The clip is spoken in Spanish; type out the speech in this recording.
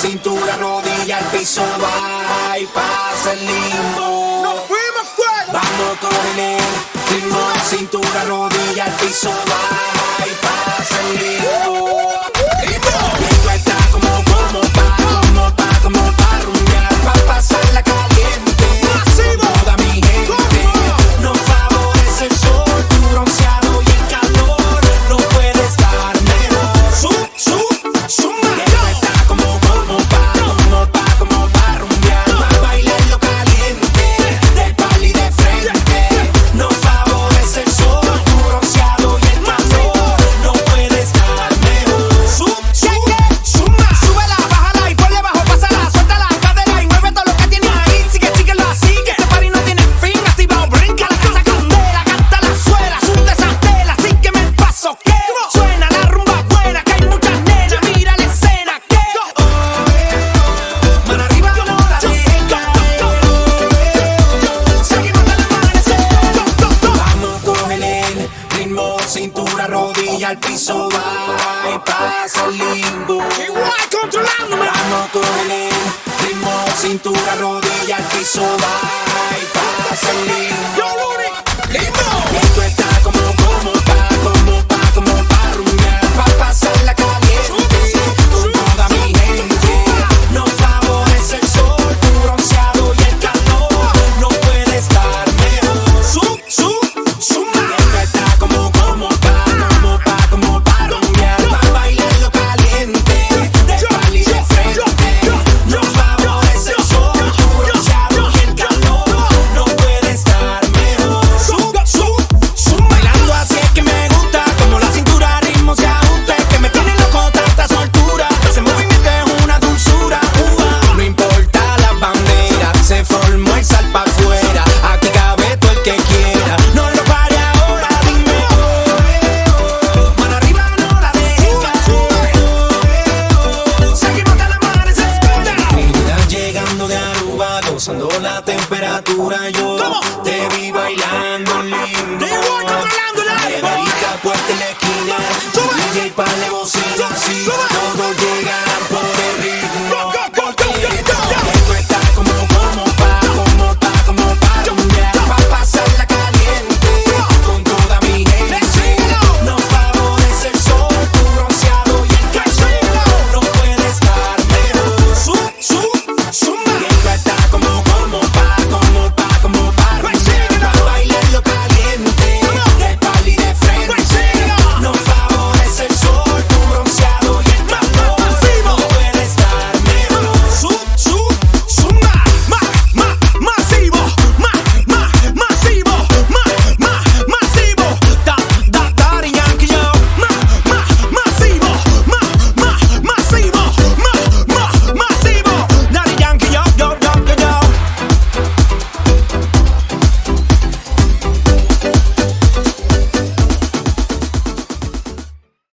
cintura, rodilla, al piso, va y pasa el limbo. ¡Nos fuimos fuera! Vamos con el ritmo, cintura, rodilla, al piso, va y pasa el limbo. Esto está como pa' rumbear, pa' pasarla caliente. ¡Masivo! Con toda mi gente. Nos favorece el sol, tu bronceado y el calor. No puede estar mejor. Suma. Esto está como pa' rumbear, pa' bailarlo caliente, de pali de frente. Nos favorece el sol, tu bronceado y el calor. No puede estar mejor. Suma. Súbela, bájala y ponle bajo, pásala, suelta la cadera y mueve todo lo que tienes ahí. Síguelo así, que este party no tiene fin. Activado, brinca la casa candela, canta la suela, sunde esa tela, sígueme el paso que suena la rumba buena, que hay muchas nenas, mira la escena que mano arriba, no la dejes caer. Seguimos hasta el amanecer. Vamos con el ritmo, cintura, rodilla, al piso, va y pasa el limbo. Igual controlándome. Vamos con el ritmo, cintura, rodilla, al piso, va y pasa el limbo. Yo, Luni, limbo. Esto está como